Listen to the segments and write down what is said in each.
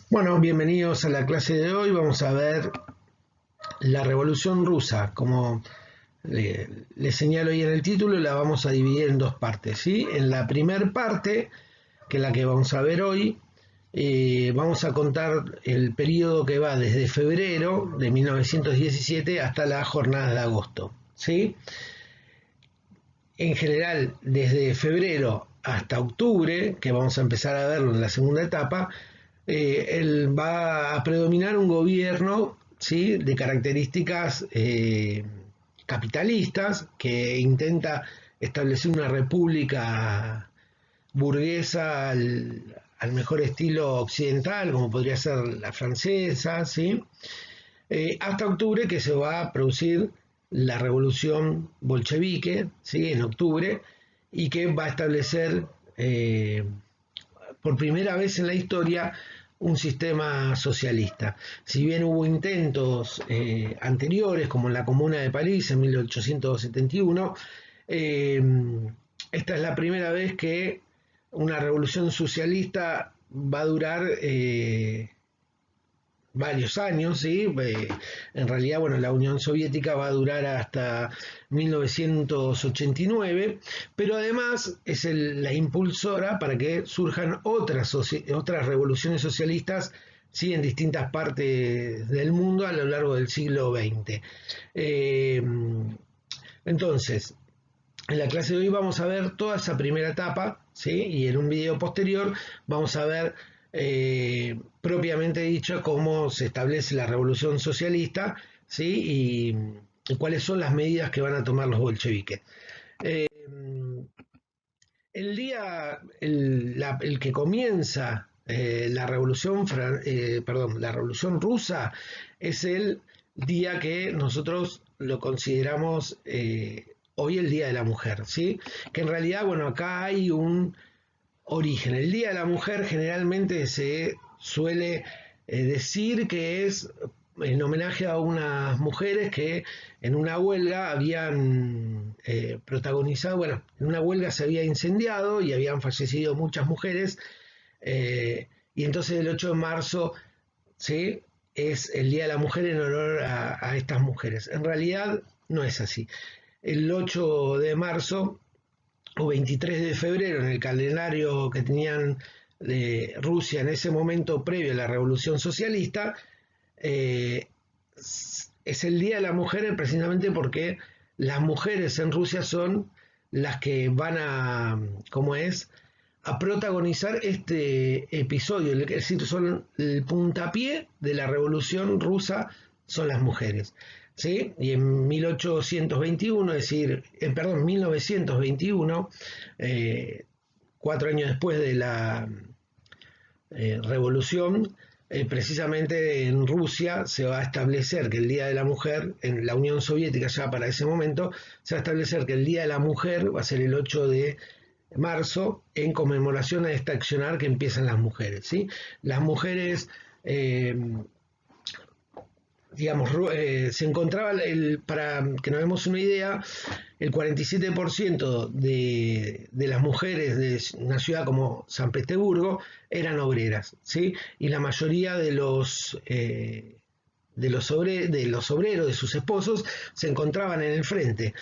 Bueno, bienvenidos a la clase de hoy. Vamos a ver la Revolución Rusa. Como le señalo ahí en el título, la vamos a dividir en dos partes, ¿sí? En la primera parte, que es la que vamos a ver hoy, vamos a contar el periodo que va desde febrero de 1917 hasta las jornadas de agosto, ¿sí? En general, desde febrero hasta octubre, que vamos a empezar a verlo en la segunda etapa, él va a predominar un gobierno, ¿sí?, de características capitalistas que intenta establecer una república burguesa al mejor estilo occidental, como podría ser la francesa, ¿sí? Hasta octubre, que se va a producir la revolución bolchevique, ¿sí?, en octubre, y que va a establecer por primera vez en la historia un sistema socialista. Si bien hubo intentos anteriores, como en la Comuna de París en 1871, eh, esta es la primera vez que una revolución socialista va a durar varios años, ¿sí? En realidad, bueno, la Unión Soviética va a durar hasta 1989, pero además es la impulsora para que surjan otras revoluciones socialistas, ¿sí?, en distintas partes del mundo a lo largo del siglo XX. Eh, entonces, en la clase de hoy vamos a ver toda esa primera etapa, ¿sí? Y en un video posterior vamos a ver propiamente dicho cómo se establece la revolución socialista, ¿sí? Y cuáles son las medidas que van a tomar los bolcheviques. Eh, el que comienza la revolución rusa es el día que nosotros lo consideramos hoy el Día de la Mujer, ¿sí? Que en realidad, bueno, acá hay un origen. El Día de la Mujer generalmente se suele decir que es en homenaje a unas mujeres que en una huelga habían protagonizado, bueno, en una huelga se había incendiado y habían fallecido muchas mujeres, y entonces el 8 de marzo, ¿sí?, es el Día de la Mujer en honor a estas mujeres. En realidad no es así. El 8 de marzo o 23 de febrero, en el calendario que tenían de Rusia en ese momento previo a la Revolución Socialista, eh, es el Día de la Mujer precisamente porque las mujeres en Rusia son las que van a, ¿cómo es?, a protagonizar este episodio, es decir, son el puntapié de la Revolución Rusa, son las mujeres. ¿Sí? Y en 1821, es decir, perdón, 1921, 4 años después de la revolución, precisamente en Rusia se va a establecer que el Día de la Mujer, en la Unión Soviética ya para ese momento, se va a establecer que el Día de la Mujer va a ser el 8 de marzo en conmemoración a este accionar que empiezan las mujeres, ¿sí? Las mujeres digamos, se encontraba, para que nos demos una idea, el 47% de las mujeres de una ciudad como San Petersburgo eran obreras, ¿sí? Y la mayoría de los obreros, de sus esposos, se encontraban en el frente.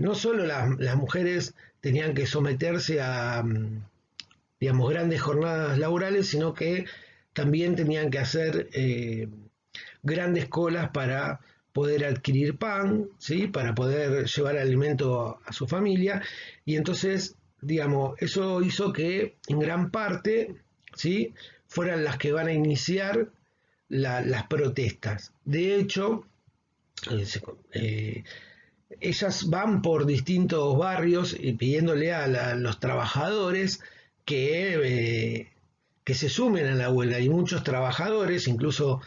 No solo las mujeres tenían que someterse a, digamos, grandes jornadas laborales, sino que también tenían que hacer grandes colas para poder adquirir pan, ¿sí?, para poder llevar alimento a su familia, y entonces, digamos, eso hizo que en gran parte, ¿sí?, fueran las que van a iniciar las protestas. De hecho, eh, ellas van por distintos barrios y pidiéndole a los trabajadores que se sumen a la huelga. Y muchos trabajadores, incluso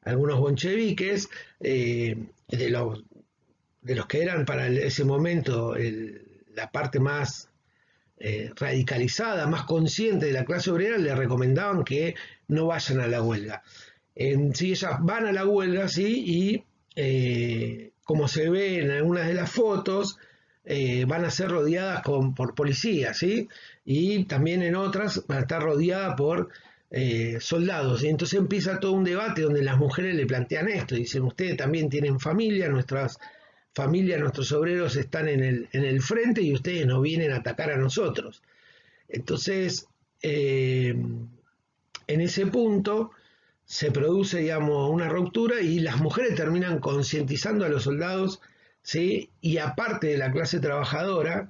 algunos bolcheviques, de los que eran para ese momento la parte más radicalizada, más consciente de la clase obrera, le recomendaban que no vayan a la huelga. Sí, ellas van a la huelga, sí, y como se ve en algunas de las fotos, van a ser rodeadas por policías, ¿sí? Y también en otras van a estar rodeadas por soldados. Y entonces empieza todo un debate donde las mujeres le plantean esto, dicen, ustedes también tienen familia, nuestras familias, nuestros obreros están en el frente y ustedes nos vienen a atacar a nosotros. Entonces, en ese punto se produce, digamos, una ruptura y las mujeres terminan concientizando a los soldados, ¿sí? Y aparte de la clase trabajadora,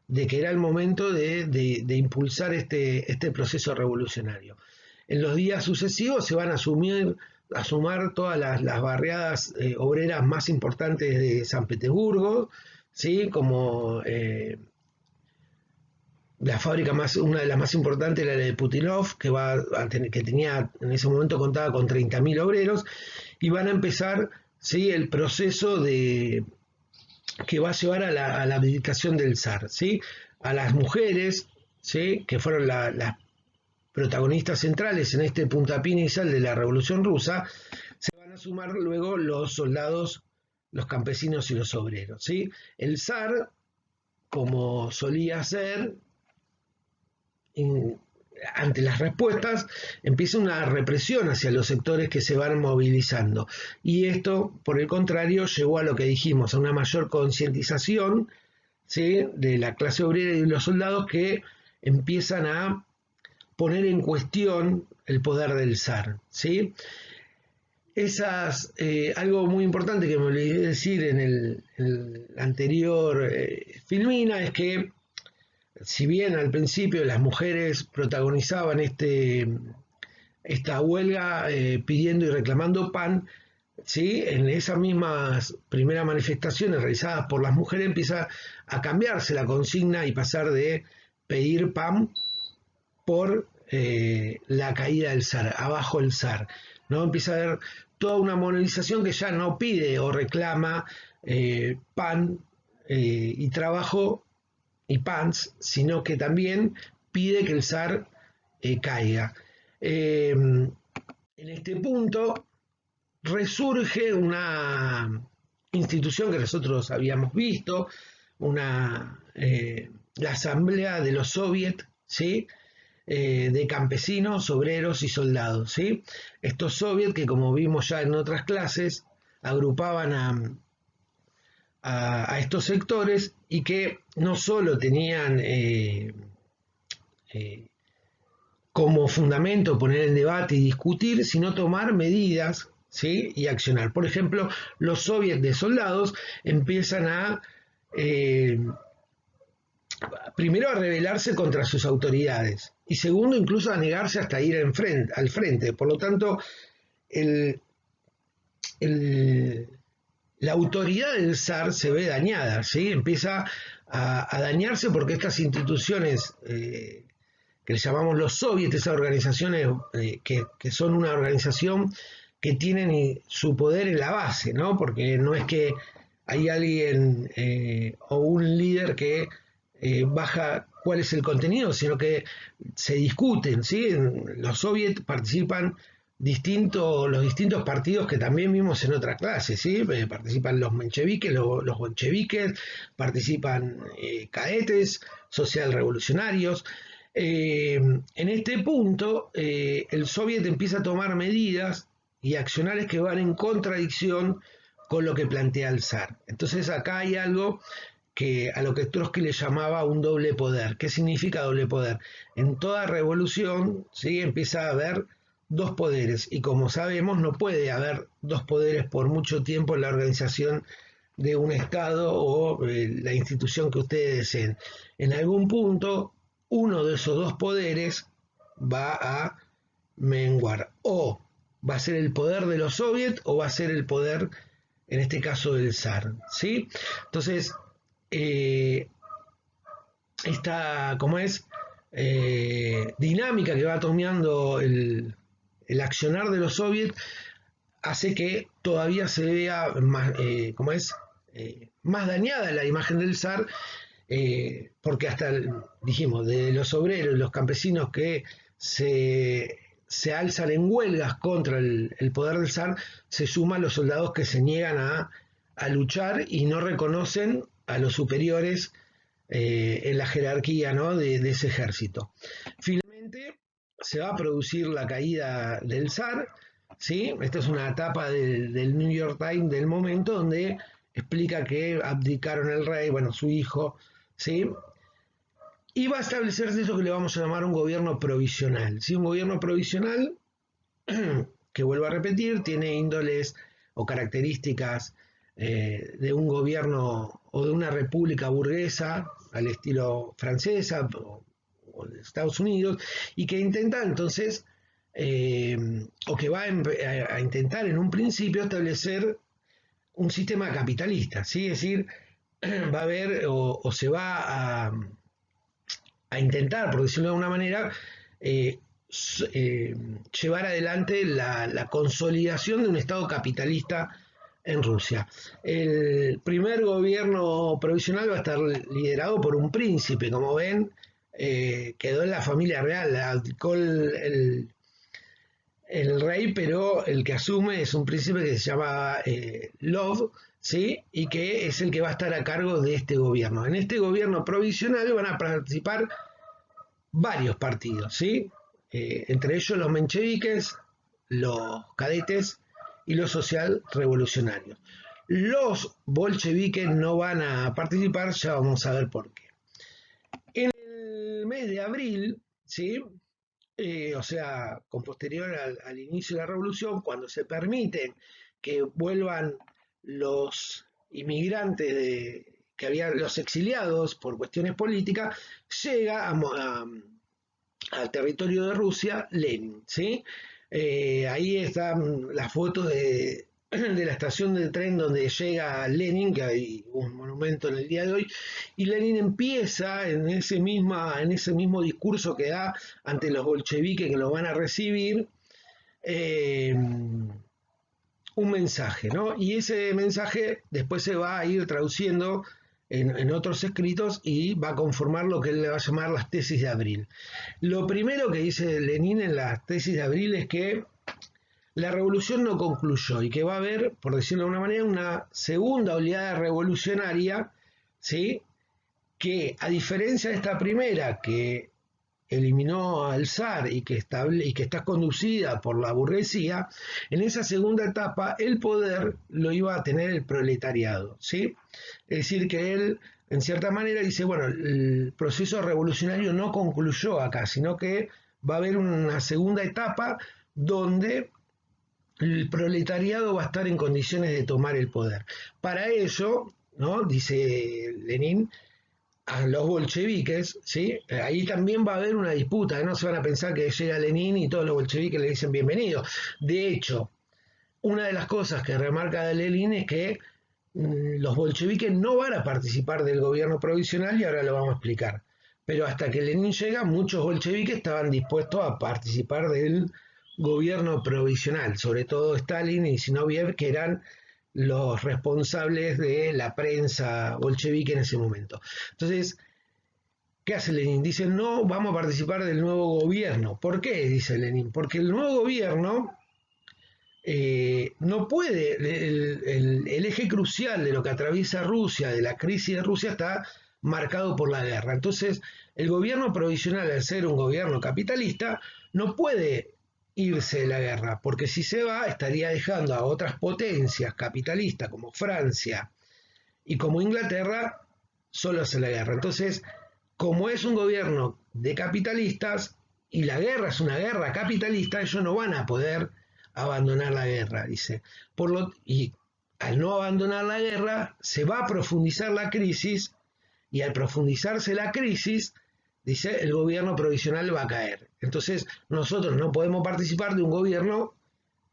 de que era el momento de impulsar este proceso revolucionario. En los días sucesivos se van a sumar todas las barriadas obreras más importantes de San Petersburgo, ¿sí? Como la fábrica una de las más importantes era la de Putilov, que tenía, en ese momento contaba con 30.000 obreros, y van a empezar, ¿sí?, el proceso que va a llevar a la abdicación del zar, ¿sí? A las mujeres, ¿sí?, que fueron las protagonistas centrales en este puntapié inicial de la Revolución Rusa, se van a sumar luego los soldados, los campesinos y los obreros, ¿sí? El zar, como solía hacer, ante las respuestas, empieza una represión hacia los sectores que se van movilizando. Y esto, por el contrario, llevó a lo que dijimos, a una mayor concientización, ¿sí?, de la clase obrera y de los soldados que empiezan a poner en cuestión el poder del zar, ¿sí? Algo muy importante que me olvidé decir en el anterior Filmina es que si bien al principio las mujeres protagonizaban esta huelga pidiendo y reclamando pan, ¿sí?, en esas mismas primeras manifestaciones realizadas por las mujeres empieza a cambiarse la consigna y pasar de pedir pan por la caída del zar, abajo el zar, ¿no? Empieza a haber toda una movilización que ya no pide o reclama pan y trabajo y pants, sino que también pide que el zar caiga. En este punto resurge una institución que nosotros habíamos visto, la asamblea de los soviets, ¿sí?, de campesinos, obreros y soldados, ¿sí? Estos soviets que, como vimos ya en otras clases, agrupaban a estos sectores y que no solo tenían como fundamento poner en debate y discutir, sino tomar medidas, ¿sí?, y accionar. Por ejemplo, los soviets de soldados empiezan primero a rebelarse contra sus autoridades y segundo incluso a negarse hasta ir al frente. Por lo tanto, la autoridad del zar se ve dañada, ¿sí? Empieza a dañarse porque estas instituciones que le llamamos los soviets, esas organizaciones que son una organización que tienen su poder en la base, ¿no? Porque no es que hay alguien o un líder que baja cuál es el contenido, sino que se discuten, ¿sí? Los soviets participan los distintos partidos que también vimos en otra clase, ¿sí? Participan los mencheviques, los bolcheviques, participan cadetes, social revolucionarios. En este punto, el soviet empieza a tomar medidas y accionarios que van en contradicción con lo que plantea el zar. Entonces acá hay algo a lo que Trotsky le llamaba un doble poder. ¿Qué significa doble poder? En toda revolución, ¿sí?, empieza a haber dos poderes y como sabemos no puede haber dos poderes por mucho tiempo en la organización de un Estado o la institución que ustedes deseen. En algún punto uno de esos dos poderes va a menguar, o va a ser el poder de los soviets o va a ser el poder, en este caso, del zar, ¿sí? Entonces, esta, como es, dinámica que va tomando el accionar de los soviets hace que todavía se vea más, más dañada la imagen del zar, porque hasta, dijimos, de los obreros y los campesinos que se alzan en huelgas contra el poder del zar, se suman los soldados que se niegan a luchar y no reconocen a los superiores en la jerarquía, ¿no?, de ese ejército. Finalmente, se va a producir la caída del zar, ¿sí? Esta es una etapa del New York Times del momento donde explica que abdicaron el rey, bueno, su hijo, ¿sí? Y va a establecerse eso que le vamos a llamar un gobierno provisional, ¿sí? Un gobierno provisional que, vuelvo a repetir, tiene índoles o características de un gobierno o de una república burguesa al estilo francesa o de Estados Unidos, y que intenta entonces, o que va a intentar en un principio establecer un sistema capitalista, ¿sí? Es decir, va a haber o se va a intentar, por decirlo de alguna manera, eh, llevar adelante la consolidación de un Estado capitalista en Rusia. El primer gobierno provisional va a estar liderado por un príncipe, como ven, quedó en la familia real, abdicó el rey, pero el que asume es un príncipe que se llama Love, ¿sí? Y que es el que va a estar a cargo de este gobierno. En este gobierno provisional van a participar varios partidos, ¿sí? Entre ellos los mencheviques, los cadetes y los social revolucionarios. Los bolcheviques no van a participar, ya vamos a ver por qué. En el mes de abril, ¿sí? O sea, con posterior al inicio de la revolución, cuando se permiten que vuelvan los inmigrantes que habían los exiliados por cuestiones políticas, llega al territorio de Rusia Lenin, ¿sí? Ahí están las fotos de la estación de tren donde llega Lenin, que hay un monumento en el día de hoy, y Lenin empieza en ese mismo discurso que da ante los bolcheviques que lo van a recibir, un mensaje, ¿no? Y ese mensaje después se va a ir traduciendo en otros escritos y va a conformar lo que él le va a llamar las tesis de abril. Lo primero que dice Lenin en las tesis de abril es que la revolución no concluyó y que va a haber, por decirlo de alguna manera, una segunda oleada revolucionaria, ¿sí? Que a diferencia de esta primera, que eliminó al zar y que está conducida por la burguesía, en esa segunda etapa el poder lo iba a tener el proletariado, ¿sí? Es decir, que él, en cierta manera, dice, bueno, el proceso revolucionario no concluyó acá, sino que va a haber una segunda etapa donde el proletariado va a estar en condiciones de tomar el poder. Para ello, ¿no? Dice Lenin, a los bolcheviques, ¿sí? Ahí también va a haber una disputa, no se van a pensar que llega Lenin y todos los bolcheviques le dicen bienvenido. De hecho, una de las cosas que remarca de Lenin es que los bolcheviques no van a participar del gobierno provisional y ahora lo vamos a explicar. Pero hasta que Lenin llega, muchos bolcheviques estaban dispuestos a participar del gobierno provisional, sobre todo Stalin y Zinoviev, que eran los responsables de la prensa bolchevique en ese momento. Entonces, ¿qué hace Lenin? Dice, no vamos a participar del nuevo gobierno. ¿Por qué? Dice Lenin. Porque el nuevo gobierno no puede, el eje crucial de lo que atraviesa Rusia, de la crisis de Rusia, está marcado por la guerra. Entonces, el gobierno provisional, al ser un gobierno capitalista, no puede irse de la guerra, porque si se va, estaría dejando a otras potencias capitalistas como Francia y como Inglaterra solos en la guerra. Entonces, como es un gobierno de capitalistas y la guerra es una guerra capitalista, ellos no van a poder abandonar la guerra, dice. Y al no abandonar la guerra, se va a profundizar la crisis, y al profundizarse la crisis, dice, el gobierno provisional va a caer. Entonces, nosotros no podemos participar de un gobierno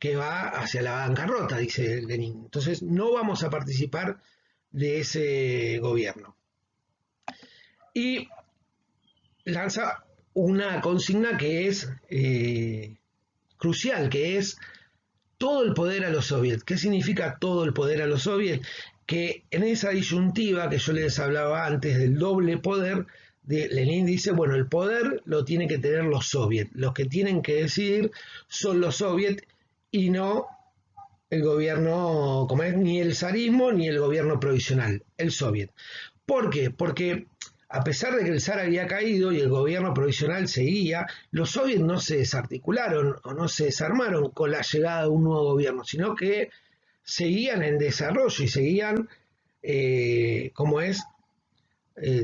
que va hacia la bancarrota, dice Lenin. Entonces, no vamos a participar de ese gobierno. Y lanza una consigna que es crucial, que es todo el poder a los soviets. ¿Qué significa todo el poder a los soviets? Que en esa disyuntiva que yo les hablaba antes del doble poder, Lenin dice, bueno, el poder lo tienen que tener los soviets. Los que tienen que decidir son los soviets y no el gobierno, como es, ni el zarismo ni el gobierno provisional, el soviet. ¿Por qué? Porque a pesar de que el zar había caído y el gobierno provisional seguía, los soviets no se desarticularon o no se desarmaron con la llegada de un nuevo gobierno, sino que seguían en desarrollo y seguían, como es,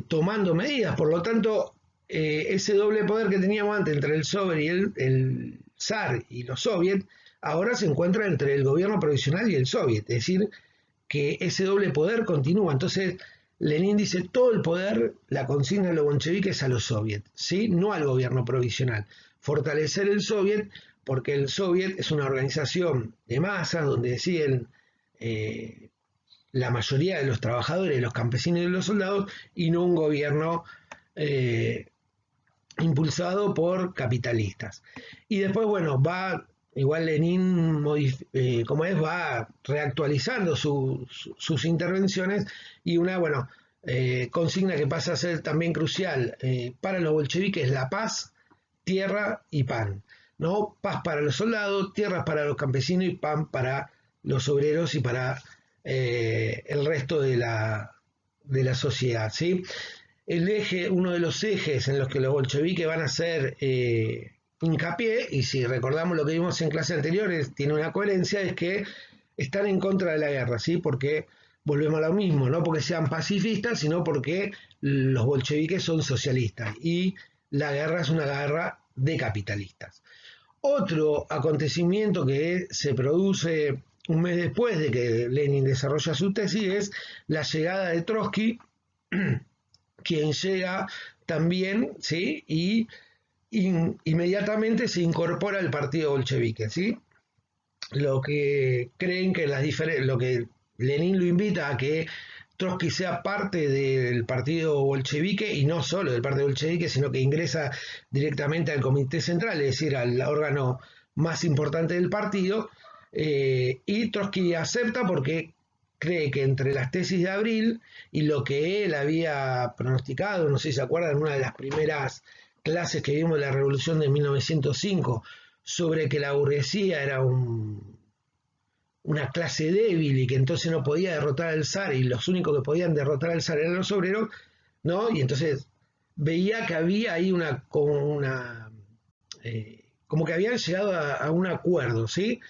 tomando medidas. Por lo tanto, ese doble poder que teníamos antes entre el soviet y el zar y los soviets, ahora se encuentra entre el gobierno provisional y el soviet. Es decir, que ese doble poder continúa. Entonces, Lenin dice, todo el poder, la consigna de los bolcheviques a los soviets, ¿sí? No al gobierno provisional. Fortalecer el soviet, porque el soviet es una organización de masas donde deciden la mayoría de los trabajadores, los campesinos y los soldados, y no un gobierno impulsado por capitalistas. Y después, bueno, va, igual Lenin, como es, va reactualizando sus intervenciones y una, bueno, consigna que pasa a ser también crucial para los bolcheviques, la paz, tierra y pan. ¿No? Paz para los soldados, tierras para los campesinos y pan para los obreros y para el resto de la sociedad, ¿sí? El eje, uno de los ejes en los que los bolcheviques van a hacer hincapié, y si recordamos lo que vimos en clase anteriores, tiene una coherencia, es que están en contra de la guerra, ¿sí? Porque volvemos a lo mismo, no porque sean pacifistas, sino porque los bolcheviques son socialistas y la guerra es una guerra de capitalistas. Otro acontecimiento que se produce un mes después de que Lenin desarrolla su tesis es la llegada de Trotsky, quien llega también, ¿sí? Y inmediatamente se incorpora al partido bolchevique, ¿sí? Lo que creen que lo que Lenin lo invita a que Trotsky sea parte del partido bolchevique, y no solo del partido bolchevique, sino que ingresa directamente al comité central, es decir, al órgano más importante del partido, y Trotsky acepta porque cree que entre las tesis de Abril y lo que él había pronosticado, no sé si se acuerdan, en una de las primeras clases que vimos de la Revolución de 1905, sobre que la burguesía era una clase débil y que entonces no podía derrotar al zar y los únicos que podían derrotar al zar eran los obreros, ¿no? Y entonces veía que había ahí como que habían llegado a un acuerdo, ¿sí?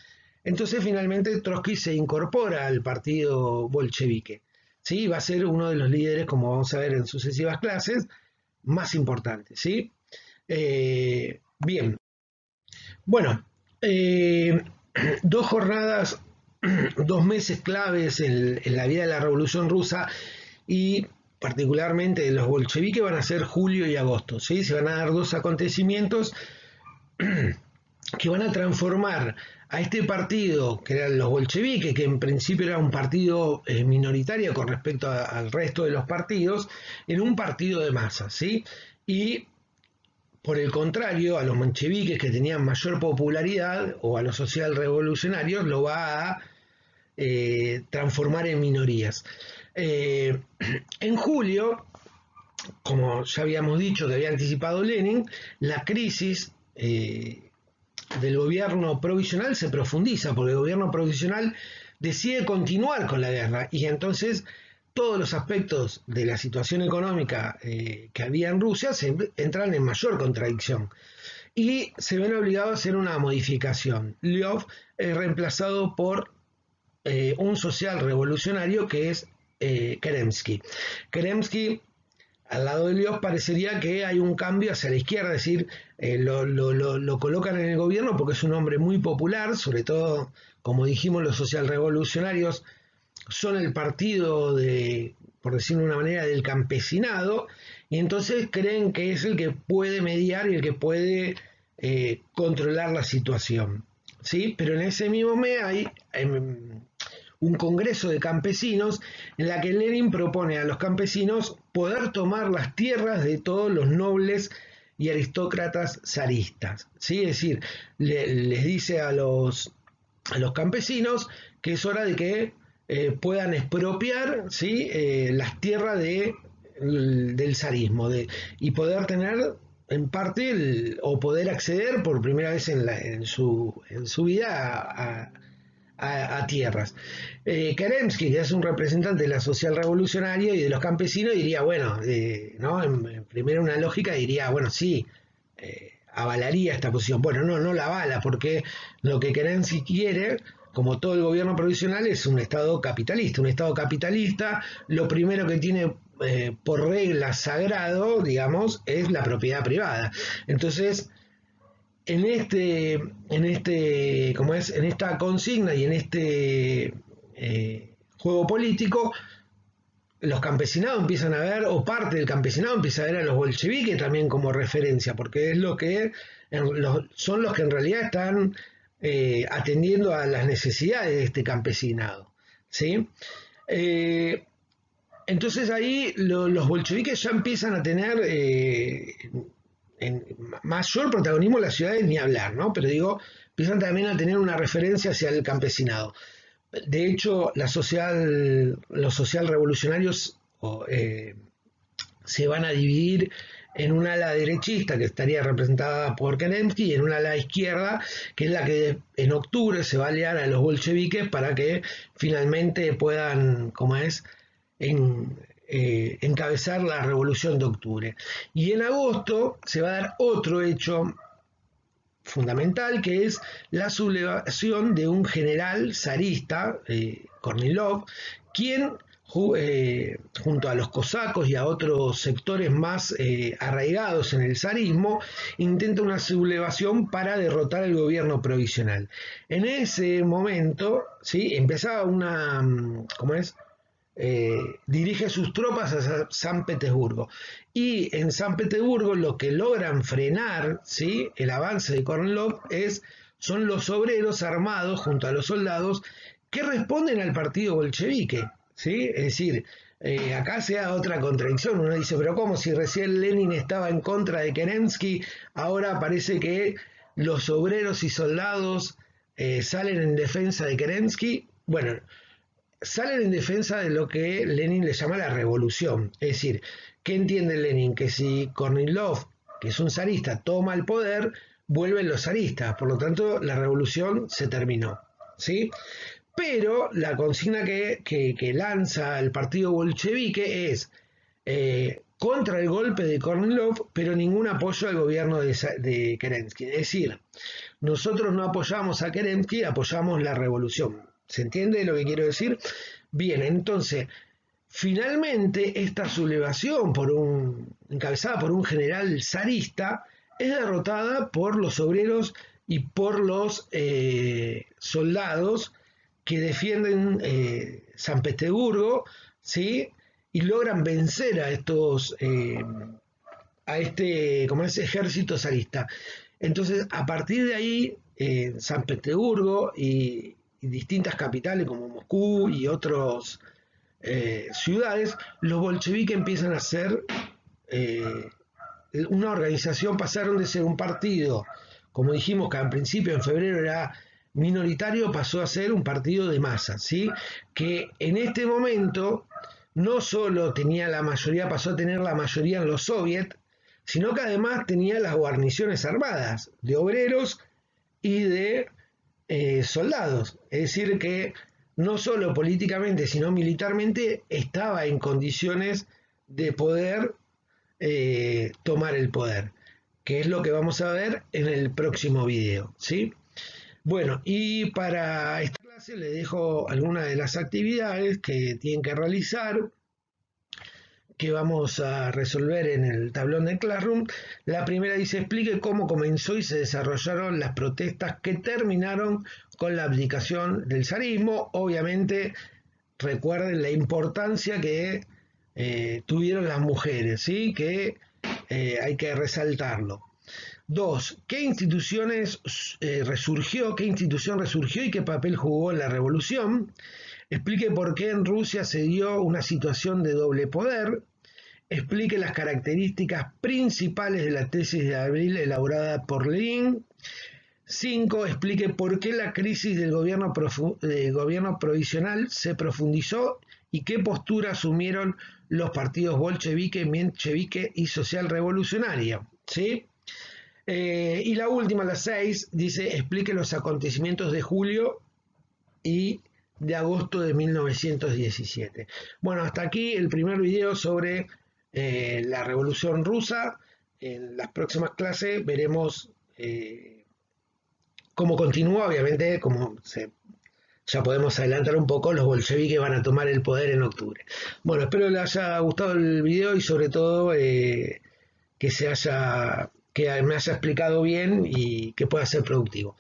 Entonces finalmente Trotsky se incorpora al partido bolchevique, ¿sí? Va a ser uno de los líderes, como vamos a ver en sucesivas clases, más importantes, ¿sí? Bien, bueno, dos jornadas, 2 meses claves en la vida de la Revolución Rusa y particularmente de los bolcheviques van a ser julio y agosto, ¿sí? Se van a dar dos acontecimientos que van a transformar a este partido, que eran los bolcheviques, que en principio era un partido minoritario con respecto al resto de los partidos, en un partido de masas, ¿sí? Y por el contrario, a los mencheviques que tenían mayor popularidad, o a los social revolucionarios, lo va a transformar en minorías. En julio, como ya habíamos dicho que había anticipado Lenin, la crisis del gobierno provisional se profundiza, porque el gobierno provisional decide continuar con la guerra y entonces todos los aspectos de la situación económica que había en Rusia entran en mayor contradicción y se ven obligados a hacer una modificación. Lyov es reemplazado por un social revolucionario que es Kerensky. Kerensky, al lado de Lyov, parecería que hay un cambio hacia la izquierda, es decir, lo colocan en el gobierno porque es un hombre muy popular, sobre todo, como dijimos, los socialrevolucionarios son el partido por decirlo de una manera, del campesinado, y entonces creen que es el que puede mediar y el que puede controlar la situación, ¿sí? Pero en ese mismo mes hay un congreso de campesinos en la que Lenin propone a los campesinos poder tomar las tierras de todos los nobles y aristócratas zaristas, ¿sí? Es decir, les dice a los campesinos que es hora de que puedan expropiar, ¿sí? Las tierras del zarismo y poder tener en parte o poder acceder por primera vez en su vida a tierras. Kerensky, que es un representante de la social revolucionaria y de los campesinos, diría, bueno, ¿no? En primera una lógica diría, bueno, sí, avalaría esta posición. Bueno, no la avala, porque lo que Kerensky quiere, como todo el gobierno provisional, es un Estado capitalista. Un Estado capitalista, lo primero que tiene por regla sagrado, digamos, es la propiedad privada. Entonces, en esta consigna y en este juego político, los campesinados empiezan a ver, o parte del campesinado empieza a ver a los bolcheviques también como referencia, porque es lo que son los que en realidad están atendiendo a las necesidades de este campesinado, ¿sí? Entonces ahí los bolcheviques ya empiezan a tener en mayor protagonismo en las ciudades, ni hablar, ¿no? Pero digo, empiezan también a tener una referencia hacia el campesinado. De hecho, los social revolucionarios se van a dividir en un ala derechista que estaría representada por Kerensky y en un ala izquierda que es la que en octubre se va a aliar a los bolcheviques para que finalmente puedan, como es, encabezar la revolución de octubre. Y en agosto se va a dar otro hecho fundamental, que es la sublevación de un general zarista, Kornilov, quien junto a los cosacos y a otros sectores más arraigados en el zarismo, intenta una sublevación para derrotar el gobierno provisional. En ese momento, ¿sí? Empezaba ¿cómo es? Dirige sus tropas a San Petersburgo. Y en San Petersburgo lo que logran frenar, ¿sí?, el avance de Kornilov son los obreros armados junto a los soldados que responden al partido bolchevique, ¿sí? Es decir, acá se da otra contradicción. Uno dice, pero ¿cómo si recién Lenin estaba en contra de Kerensky? Ahora parece que los obreros y soldados salen en defensa de Kerensky. Bueno, salen en defensa de lo que Lenin le llama la revolución. Es decir, ¿qué entiende Lenin? Que si Kornilov, que es un zarista, toma el poder, vuelven los zaristas. Por lo tanto, la revolución se terminó, ¿sí? Pero la consigna que lanza el partido bolchevique es contra el golpe de Kornilov, pero ningún apoyo al gobierno de Kerensky. Es decir, nosotros no apoyamos a Kerensky, apoyamos la revolución. ¿Se entiende lo que quiero decir? Bien, entonces, finalmente esta sublevación encabezada por un general zarista es derrotada por los obreros y por los soldados que defienden San Petersburgo, ¿sí? Y logran vencer a como ese ejército zarista. Entonces, a partir de ahí, San Petersburgo y distintas capitales como Moscú y otras ciudades, los bolcheviques empiezan a ser una organización, pasaron de ser un partido, como dijimos que al principio en febrero era minoritario, pasó a ser un partido de masa, ¿sí? Que en este momento no solo tenía la mayoría, pasó a tener la mayoría en los soviets, sino que además tenía las guarniciones armadas de obreros y de soldados. Es decir, que no solo políticamente, sino militarmente estaba en condiciones de poder tomar el poder, que es lo que vamos a ver en el próximo video, ¿sí? Bueno, y para esta clase les dejo algunas de las actividades que tienen que realizar, que vamos a resolver en el tablón de Classroom. La primera dice, explique cómo comenzó y se desarrollaron las protestas que terminaron con la abdicación del zarismo. Obviamente, recuerden la importancia que tuvieron las mujeres, ¿sí? Que hay que resaltarlo. 2. ¿Qué institución resurgió y qué papel jugó en la revolución? Explique por qué en Rusia se dio una situación de doble poder. Explique las características principales de la tesis de abril elaborada por Lenin. 5. Explique por qué la crisis del gobierno provisional se profundizó y qué postura asumieron los partidos bolchevique, menchevique y social revolucionaria, ¿sí? Y la última, la 6, dice, explique los acontecimientos de julio y de agosto de 1917. Bueno, hasta aquí el primer video sobre la Revolución Rusa. En las próximas clases veremos cómo continúa, obviamente, ya podemos adelantar un poco, los bolcheviques van a tomar el poder en octubre. Bueno, espero les haya gustado el video y sobre todo que me haya explicado bien y que pueda ser productivo.